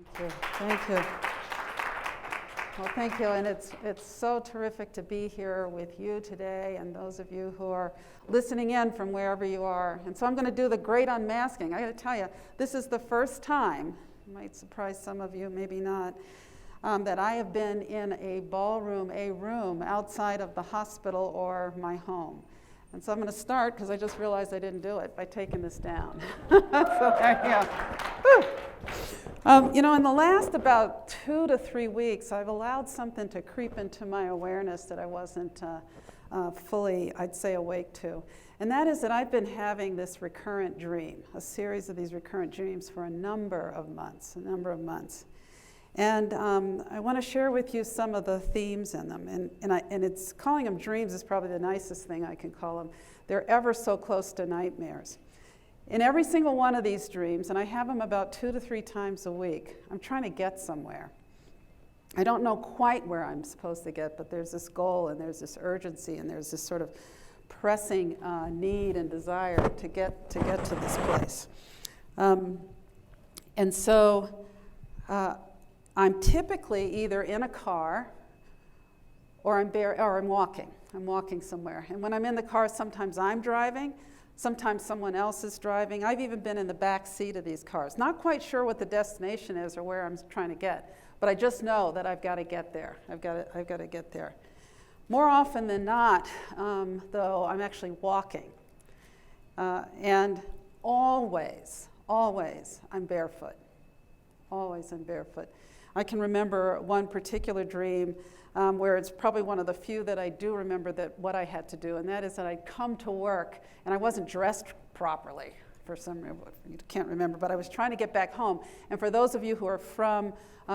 Thank you. Thank you. Well, thank you, and it's so terrific to be here with you today and those of you who are listening in from wherever you are. And so I'm going to do the great unmasking. I got to tell you, this is the first time, it might surprise some of you, maybe not, that I have been in a ballroom, a room outside of the hospital or my home. And so I'm going to start, because I just realized I didn't do it, by taking this down. So there you go. Woo. In the last about 2 to 3 weeks, I've allowed something to creep into my awareness that I wasn't fully, I'd say, awake to. And that is that I've been having this recurrent dream, a series of these recurrent dreams for a number of months. And I want to share with you some of the themes in them. And it's calling them dreams is probably the nicest thing I can call them. They're ever so close to nightmares. In every single one of these dreams, and I have them about 2 to 3 times a week, I'm trying to get somewhere. I don't know quite where I'm supposed to get, but there's this goal and there's this urgency and there's this sort of pressing need and desire to get to this place. And so I'm typically either in a car or I'm walking. I'm walking somewhere. And when I'm in the car, sometimes I'm driving. Sometimes someone else is driving. I've even been in the back seat of these cars. Not quite sure what the destination is or where I'm trying to get, but I just know that I've got to get there. I've got to get there. More often than not, though, I'm actually walking. And always, I'm barefoot. Always I'm barefoot. I can remember one particular dream where it's probably one of the few that I do remember that what I had to do, and that is that I'd come to work and I wasn't dressed properly for some reason. You can't remember, but I was trying to get back home. And for those of you who are from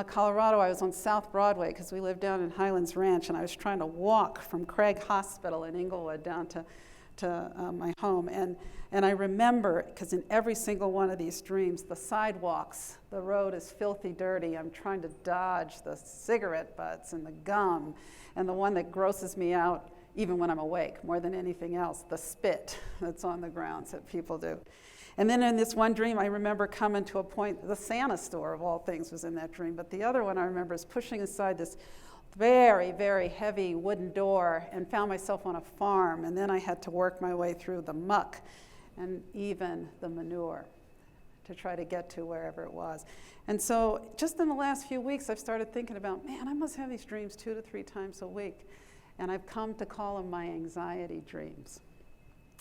Colorado, I was on South Broadway because we lived down in Highlands Ranch, and I was trying to walk from Craig Hospital in Inglewood down to my home. And I remember, because in every single one of these dreams, the sidewalks, the road is filthy dirty. I'm trying to dodge the cigarette butts and the gum, and the one that grosses me out, even when I'm awake, more than anything else, the spit that's on the grounds that people do. And then in this one dream, I remember coming to a point, the Santa store of all things was in that dream, but the other one I remember is pushing aside this very, very heavy wooden door and found myself on a farm, and then I had to work my way through the muck and even the manure to try to get to wherever it was. And so just in the last few weeks, I've started thinking about, man, I must have these dreams 2 to 3 times a week. And I've come to call them my anxiety dreams.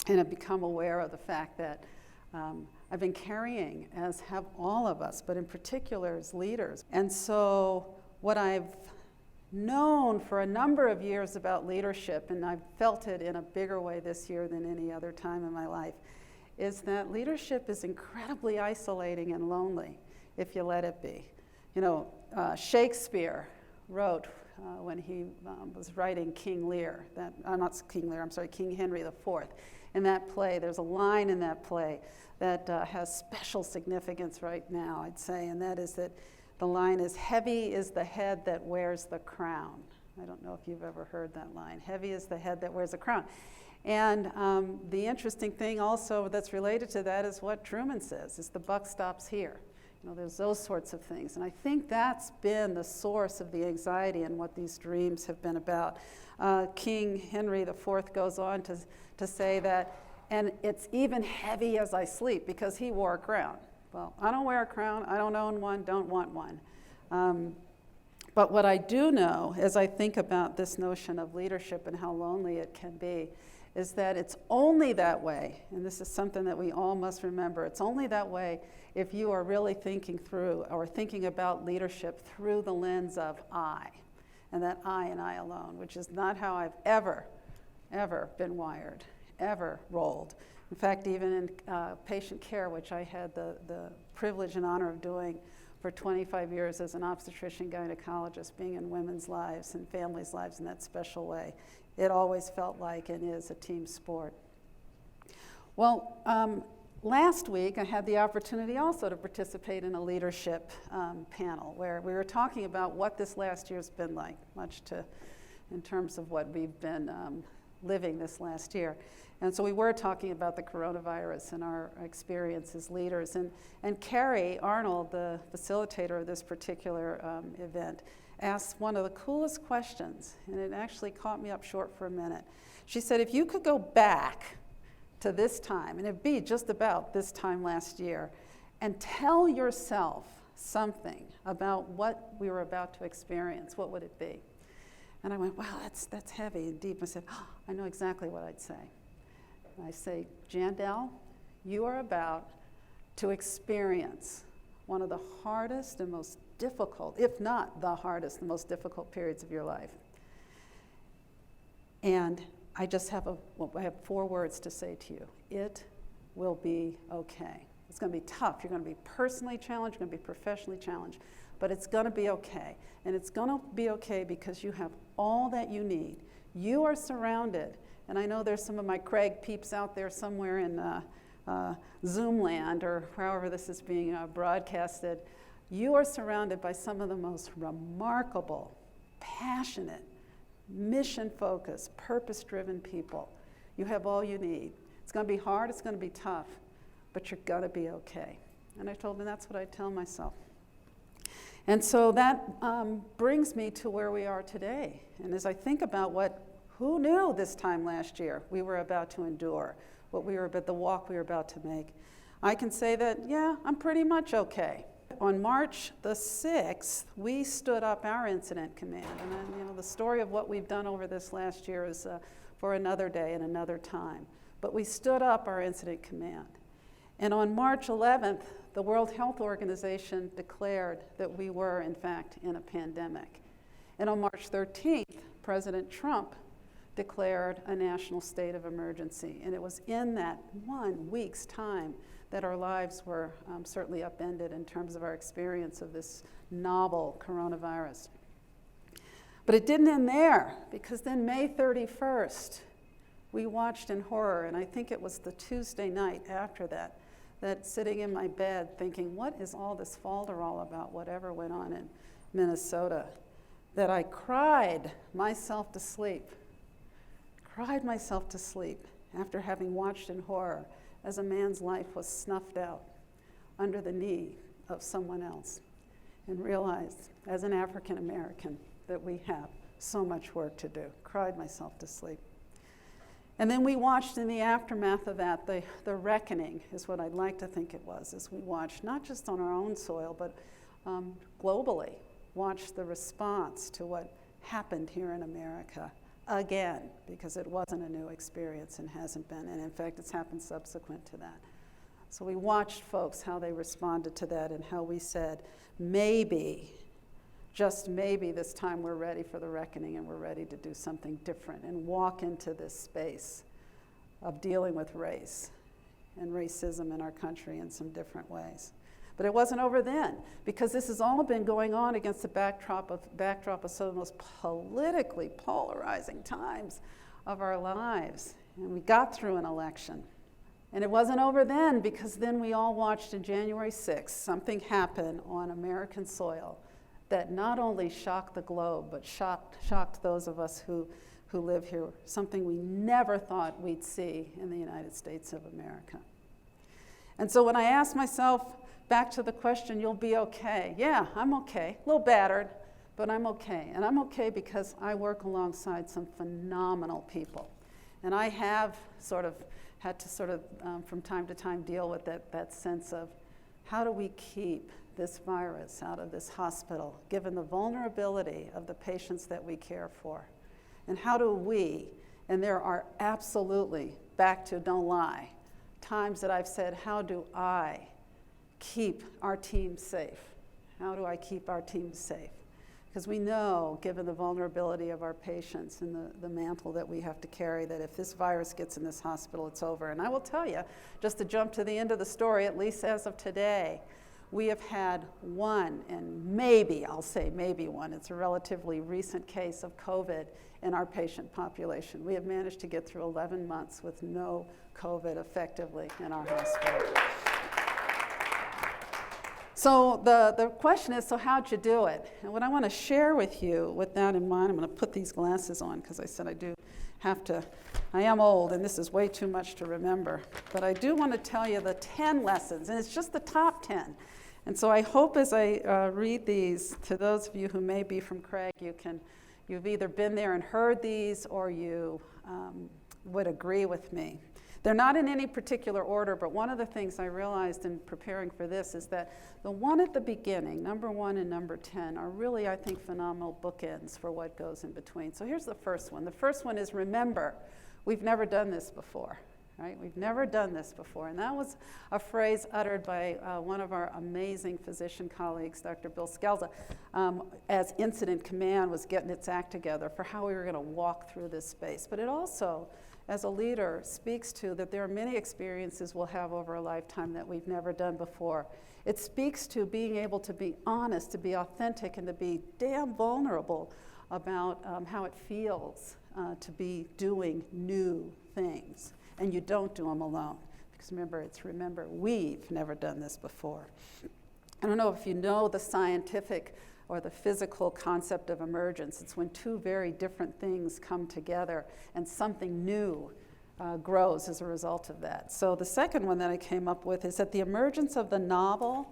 And I've become aware of the fact that I've been carrying, as have all of us, but in particular as leaders. And so what I've known for a number of years about leadership, and I've felt it in a bigger way this year than any other time in my life, is that leadership is incredibly isolating and lonely if you let it be. Shakespeare wrote when he was writing King Lear, King Henry IV. In that play, there's a line in that play that has special significance right now, I'd say, and that is that the line is, "Heavy is the head that wears the crown." I don't know if you've ever heard that line. Heavy is the head that wears the crown. And the interesting thing also that's related to that is what Truman says, is the buck stops here. There's those sorts of things. And I think that's been the source of the anxiety and what these dreams have been about. King Henry IV goes on to say that, and it's even heavy as I sleep, because he wore a crown. Well, I don't wear a crown, I don't own one, don't want one. But what I do know, as I think about this notion of leadership and how lonely it can be, is that it's only that way, and this is something that we all must remember, it's only that way if you are really thinking through or thinking about leadership through the lens of I, and that I and I alone, which is not how I've ever been wired, ever rolled. In fact, even in patient care, which I had the privilege and honor of doing for 25 years as an obstetrician gynecologist, being in women's lives and families' lives in that special way, it always felt like and is a team sport. Well, last week I had the opportunity also to participate in a leadership panel where we were talking about what this last year's been like, in terms of what we've been living this last year. And so we were talking about the coronavirus and our experience as leaders. And Carrie Arnold, the facilitator of this particular event, asked one of the coolest questions, and it actually caught me up short for a minute. She said, if you could go back to this time, and it'd be just about this time last year, and tell yourself something about what we were about to experience, what would it be? And I went, wow, that's heavy and deep. I said, oh, I know exactly what I'd say. And I say, Jandel, you are about to experience one of the hardest and most difficult, if not the hardest, the most difficult periods of your life. And I just have I have 4 words to say to you. It will be okay. It's going to be tough. You're going to be personally challenged, you're going to be professionally challenged, but it's going to be okay. And it's going to be okay because you have all that you need. You are surrounded, and I know there's some of my Craig peeps out there somewhere in Zoom land or however this is being broadcasted. You are surrounded by some of the most remarkable, passionate, mission-focused, purpose-driven people. You have all you need. It's going to be hard, it's going to be tough, but you're going to be okay. And I told him that's what I tell myself. And so that brings me to where we are today. And as I think about who knew this time last year we were about to endure, the walk we were about to make, I can say that, yeah, I'm pretty much okay. On March the 6th, we stood up our incident command. And then, the story of what we've done over this last year is for another day and another time. But we stood up our incident command. And on March 11th, the World Health Organization declared that we were, in fact, in a pandemic. And on March 13th, President Trump declared a national state of emergency. And it was in that 1 week's time that our lives were certainly upended in terms of our experience of this novel coronavirus. But it didn't end there, because then May 31st, we watched in horror, and I think it was the Tuesday night after that sitting in my bed thinking, what is all this falderall about, whatever went on in Minnesota, that I cried myself to sleep after having watched in horror as a man's life was snuffed out under the knee of someone else, and realized as an African American that we have so much work to do. Cried myself to sleep. And then we watched in the aftermath of that, the reckoning is what I'd like to think it was, as we watched, not just on our own soil, but globally, watched the response to what happened here in America again, because it wasn't a new experience and hasn't been, and in fact, it's happened subsequent to that. So we watched folks, how they responded to that, and how we said, maybe, just maybe this time we're ready for the reckoning and we're ready to do something different and walk into this space of dealing with race and racism in our country in some different ways. But it wasn't over then, because this has all been going on against the backdrop of some of the most politically polarizing times of our lives. And we got through an election. And it wasn't over then, because then we all watched in January 6th something happen on American soil that not only shocked the globe, but shocked those of us who live here, something we never thought we'd see in the United States of America. And so when I asked myself, back to the question, you'll be okay. Yeah, I'm okay, a little battered, but I'm okay. And I'm okay because I work alongside some phenomenal people. And I have had to from time to time deal with that sense of, how do we keep this virus out of this hospital, given the vulnerability of the patients that we care for? And how do we, and there are absolutely, back to don't lie, times that I've said, how do I keep our team safe? How do I keep our team safe? Because we know, given the vulnerability of our patients and the mantle that we have to carry, that if this virus gets in this hospital, it's over. And I will tell you, just to jump to the end of the story, at least as of today, we have had one, and maybe, I'll say maybe one, it's a relatively recent case of COVID in our patient population. We have managed to get through 11 months with no COVID effectively in our hospital. So the question is, so how'd you do it? And what I want to share with you, with that in mind, I'm going to put these glasses on because I said I do have to, I am old and this is way too much to remember. But I do want to tell you the 10 lessons, and it's just the top 10. And so I hope as I read these, to those of you who may be from Craig, you've either been there and heard these or you would agree with me. They're not in any particular order, but one of the things I realized in preparing for this is that the one at the beginning, number 1 and number 10, are really, I think, phenomenal bookends for what goes in between. So here's the first one. The first one is remember, we've never done this before, right? We've never done this before. And that was a phrase uttered by one of our amazing physician colleagues, Dr. Bill Scelza, as Incident Command was getting its act together for how we were going to walk through this space. But it also, as a leader, speaks to that there are many experiences we'll have over a lifetime that we've never done before. It speaks to being able to be honest, to be authentic, and to be damn vulnerable about how it feels to be doing new things. And you don't do them alone. Because remember, we've never done this before. I don't know if you know the scientific or the physical concept of emergence. It's when two very different things come together and something new grows as a result of that. So the second one that I came up with is that the emergence of the novel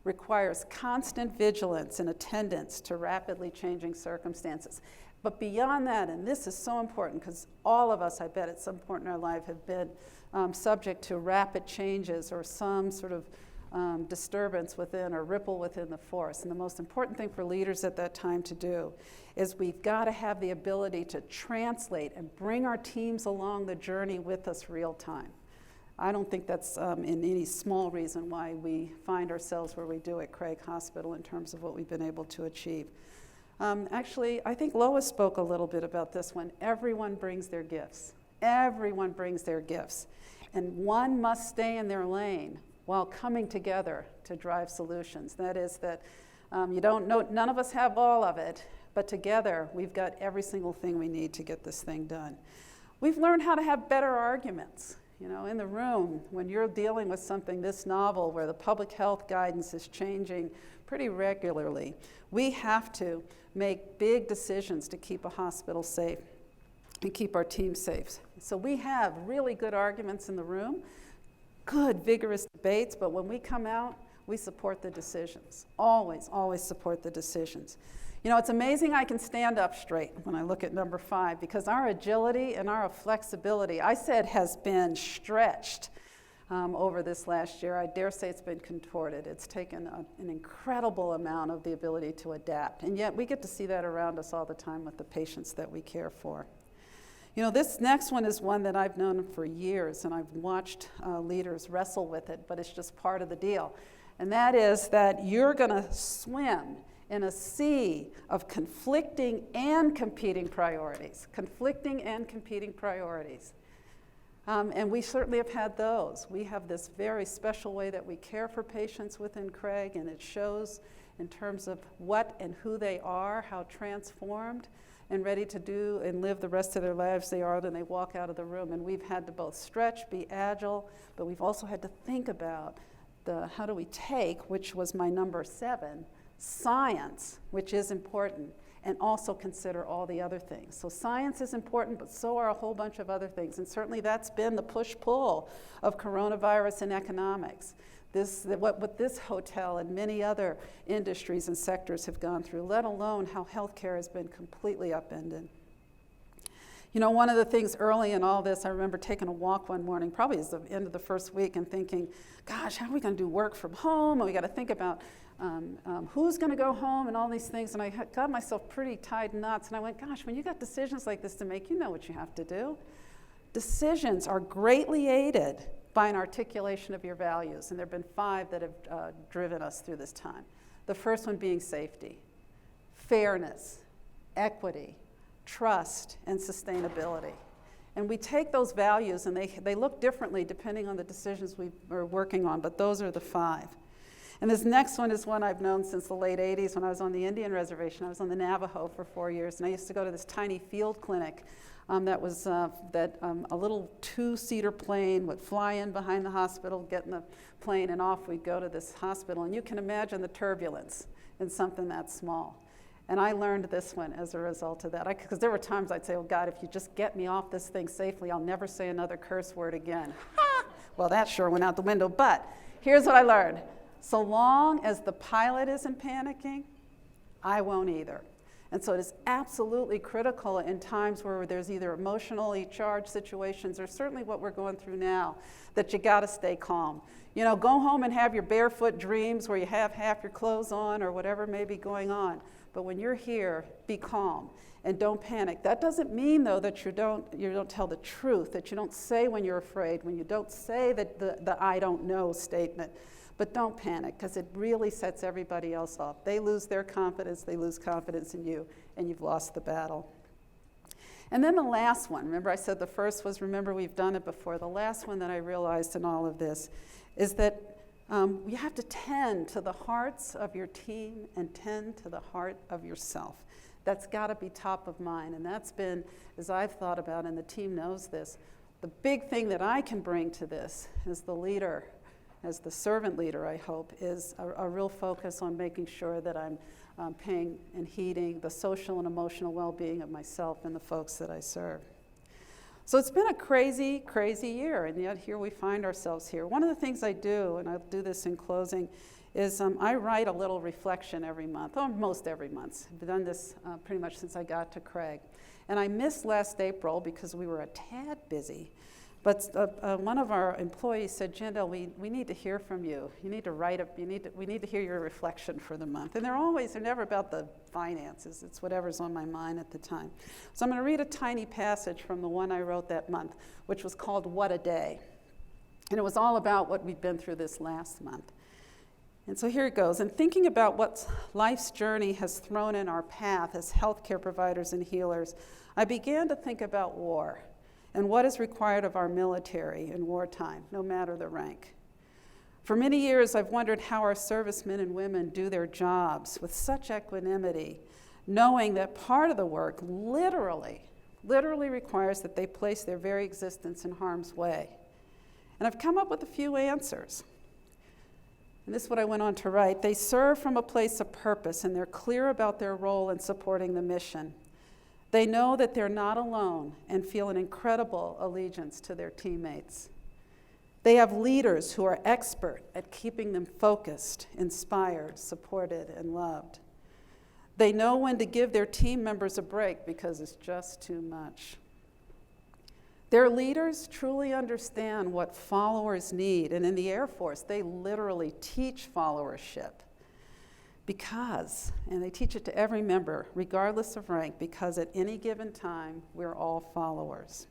requires constant vigilance and attendance to rapidly changing circumstances. But beyond that, and this is so important because all of us, I bet, at some point in our life have been subject to rapid changes or some sort of disturbance within or ripple within the force. And the most important thing for leaders at that time to do is we've got to have the ability to translate and bring our teams along the journey with us real time. I don't think that's in any small reason why we find ourselves where we do at Craig Hospital in terms of what we've been able to achieve. Actually, I think Lois spoke a little bit about this one. Everyone brings their gifts. Everyone brings their gifts. And one must stay in their lane while coming together to drive solutions. That is that you don't know, none of us have all of it, but together we've got every single thing we need to get this thing done. We've learned how to have better arguments. You know, in the room, when you're dealing with something this novel where the public health guidance is changing pretty regularly, we have to make big decisions to keep a hospital safe and keep our team safe. So we have really good arguments in the room, good, vigorous debates, but when we come out, we support the decisions. Always, always support the decisions. You know, it's amazing I can stand up straight when I look at number 5 because our agility and our flexibility, I said, has been stretched over this last year. I dare say it's been contorted. It's taken an incredible amount of the ability to adapt, and yet we get to see that around us all the time with the patients that we care for. You know, this next one is one that I've known for years, and I've watched leaders wrestle with it, but it's just part of the deal. And that is that you're going to swim in a sea of conflicting and competing priorities. Conflicting and competing priorities. And we certainly have had those. We have this very special way that we care for patients within Craig, and it shows in terms of what and who they are, how transformed and ready to do and live the rest of their lives they are when they walk out of the room. And we've had to both stretch, be agile, but we've also had to think about how do we take, which was my number 7, science, which is important, and also consider all the other things. So science is important, but so are a whole bunch of other things. And certainly that's been the push-pull of coronavirus and economics. What this hotel and many other industries and sectors have gone through, let alone how healthcare has been completely upended. You know, one of the things early in all this, I remember taking a walk one morning, probably at the end of the first week, and thinking, gosh, how are we going to do work from home? And we got to think about who's going to go home and all these things. And I got myself pretty tied in knots. And I went, gosh, when you got decisions like this to make, you know what you have to do. Decisions are greatly aided by an articulation of your values. And there have been 5 that have driven us through this time. The first one being safety, fairness, equity, trust, and sustainability. And we take those values and they look differently depending on the decisions we are working on, but those are the 5. And this next one is one I've known since the late 80s when I was on the Indian reservation. I was on the Navajo for 4 years, and I used to go to this tiny field clinic that was a little two-seater plane would fly in behind the hospital, get in the plane, and off we'd go to this hospital. And you can imagine the turbulence in something that small. And I learned this one as a result of that. Because there were times I'd say, oh God, if you just get me off this thing safely, I'll never say another curse word again. Well, that sure went out the window. But here's what I learned. So long as the pilot isn't panicking, I won't either. And so it is absolutely critical in times where there's either emotionally charged situations or certainly what we're going through now, that you got to stay calm. You know, go home and have your barefoot dreams where you have half your clothes on or whatever may be going on. But when you're here, be calm and don't panic. That doesn't mean, though, that you don't tell the truth, that you don't say when you're afraid, when you don't say the I don't know statement. But don't panic, because it really sets everybody else off. They lose their confidence, they lose confidence in you, and you've lost the battle. And then the last one, remember I said the first was, remember we've done it before. The last one that I realized in all of this is that you have to tend to the hearts of your team and tend to the heart of yourself. That's got to be top of mind. And that's been, as I've thought about, and the team knows this, the big thing that I can bring to this as the leader, as the servant leader, I hope, is a real focus on making sure that I'm paying and heeding the social and emotional well-being of myself and the folks that I serve. So it's been a crazy, crazy year, and yet here we find ourselves here. One of the things I do, and I'll do this in closing, is I write a little reflection every month, almost every month. I've done this pretty much since I got to Craig. And I missed last April because we were a tad busy. But one of our employees said, Jandel, we need to hear from you. You need to write we need to hear your reflection for the month. And they're never about the finances. It's whatever's on my mind at the time. So I'm going to read a tiny passage from the one I wrote that month, which was called What a Day. And it was all about what we'd been through this last month. And so here it goes. And thinking about what life's journey has thrown in our path as healthcare providers and healers, I began to think about war and what is required of our military in wartime, no matter the rank. For many years, I've wondered how our servicemen and women do their jobs with such equanimity, knowing that part of the work literally requires that they place their very existence in harm's way. And I've come up with a few answers. And this is what I went on to write. They serve from a place of purpose, and they're clear about their role in supporting the mission. They know that they're not alone and feel an incredible allegiance to their teammates. They have leaders who are expert at keeping them focused, inspired, supported, and loved. They know when to give their team members a break because it's just too much. Their leaders truly understand what followers need, and in the Air Force, they literally teach followership. And they teach it to every member, regardless of rank, because at any given time, we're all followers.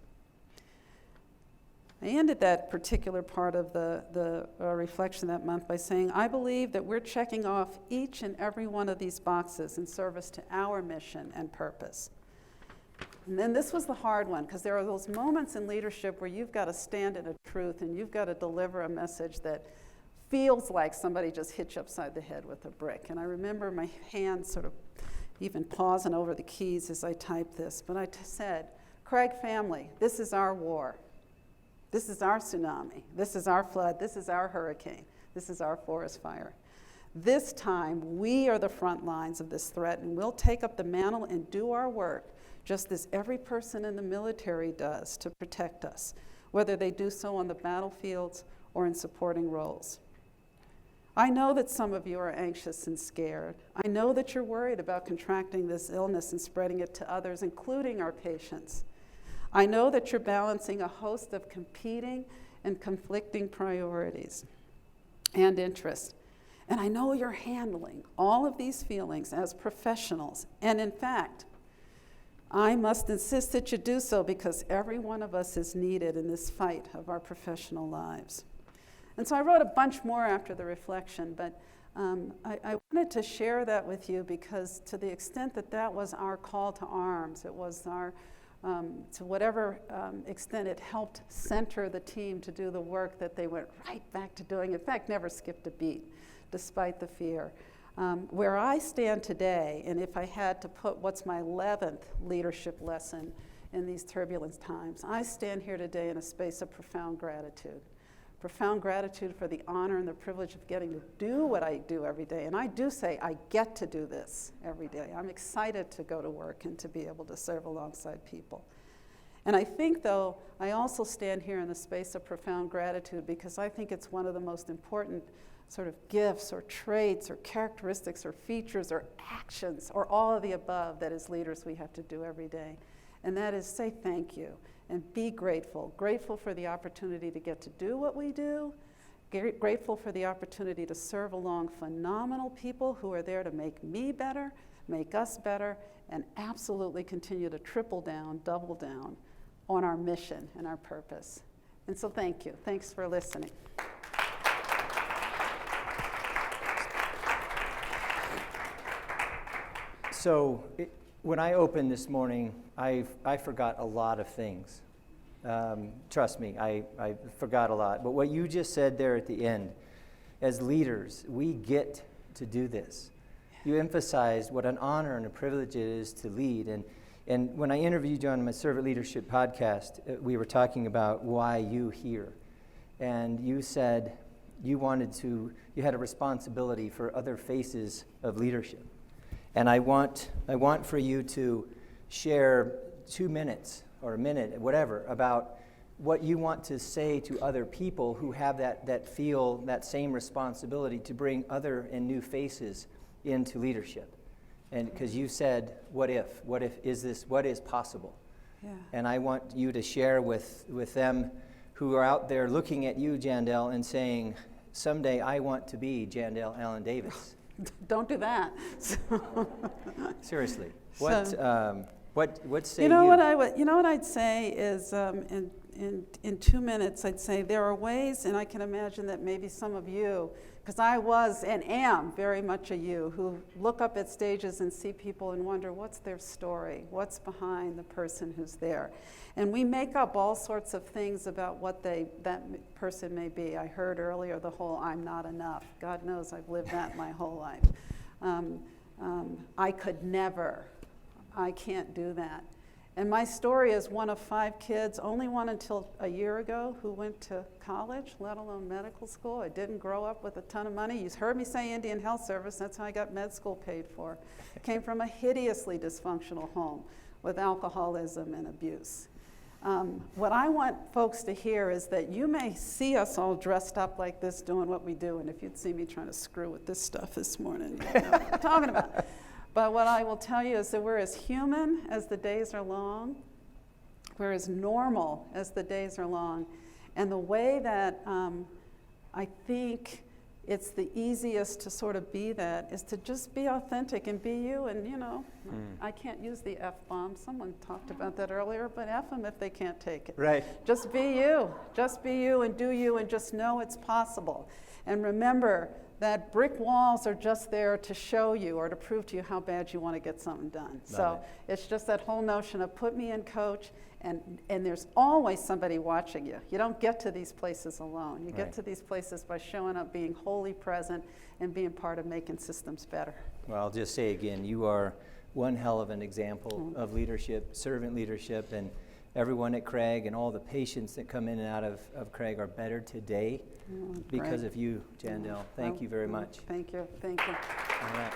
I ended that particular part of the reflection that month by saying, I believe that we're checking off each and every one of these boxes in service to our mission and purpose. And then this was the hard one, because there are those moments in leadership where you've got to stand in a truth and you've got to deliver a message that feels like somebody just hit you upside the head with a brick. And I remember my hands sort of even pausing over the keys as I typed this. But I said, Craig family, this is our war. This is our tsunami. This is our flood. This is our hurricane. This is our forest fire. This time, we are the front lines of this threat, and we'll take up the mantle and do our work, just as every person in the military does to protect us, whether they do so on the battlefields or in supporting roles. I know that some of you are anxious and scared. I know that you're worried about contracting this illness and spreading it to others, including our patients. I know that you're balancing a host of competing and conflicting priorities and interests. And I know you're handling all of these feelings as professionals. And in fact, I must insist that you do so because every one of us is needed in this fight of our professional lives. And so I wrote a bunch more after the reflection, but I wanted to share that with you because to the extent that that was our call to arms, it was our, to whatever extent it helped center the team to do the work that they went right back to doing, in fact, never skipped a beat, despite the fear. Where I stand today, and if I had to put what's my 11th leadership lesson, in these turbulent times. I stand here today in a space of profound gratitude. Profound gratitude for the honor and the privilege of getting to do what I do every day. And I do say I get to do this every day. I'm excited to go to work and to be able to serve alongside people. And I think, though, I also stand here in the space of profound gratitude because I think it's one of the most important sort of gifts or traits or characteristics or features or actions or all of the above that as leaders we have to do every day. And that is say thank you and be grateful. Grateful for the opportunity to get to do what we do. Grateful for the opportunity to serve along phenomenal people who are there to make me better, make us better, and absolutely continue to triple down, double down on our mission and our purpose. And so thank you. Thanks for listening. So when I opened this morning, I forgot a lot of things. Trust me, I forgot a lot. But what you just said there at the end, as leaders, we get to do this. You emphasized what an honor and a privilege it is to lead. And when I interviewed you on my Servant Leadership podcast, we were talking about why you here. And you said you had a responsibility for other faces of leadership. And I want for you to share 2 minutes or a minute, whatever, about what you want to say to other people who have that feel that same responsibility to bring other and new faces into leadership. And because you said, what if what is possible? Yeah. And I want you to share with them who are out there looking at you, Jandel, and saying, someday I want to be Jandel Allen-Davis. Don't do that. Seriously, what say you? Know what I'd say is in 2 minutes I'd say there are ways, and I can imagine that maybe some of you, because I was and am very much a you, who look up at stages and see people and wonder what's their story, what's behind the person who's there. And we make up all sorts of things about what that person may be. I heard earlier the whole I'm not enough. God knows I've lived that my whole life. I could never. I can't do that. And my story is one of 5 kids, only one until a year ago, who went to college, let alone medical school. I didn't grow up with a ton of money. You've heard me say Indian Health Service. That's how I got med school paid for. Came from a hideously dysfunctional home with alcoholism and abuse. What I want folks to hear is that you may see us all dressed up like this doing what we do, and if you'd see me trying to screw with this stuff this morning, you know what I'm talking about. But what I will tell you is that we're as human as the days are long. We're as normal as the days are long. And the way that I think it's the easiest to sort of be that is to just be authentic and be you. And, I can't use the F-bomb. Someone talked about that earlier, but F them if they can't take it. Right. Just be you. Just be you and do you and just know it's possible. And remember that brick walls are just there to show you or to prove to you how bad you want to get something done. So it's just that whole notion of put me in, coach, and there's always somebody watching you. You don't get to these places alone. You get to these places by showing up, being wholly present, and being part of making systems better. Well, I'll just say again, you are one hell of an example of leadership, servant leadership, and everyone at Craig and all the patients that come in and out of Craig are better today because of you, Jandel. Thank you very much. Thank you. Thank you. All right.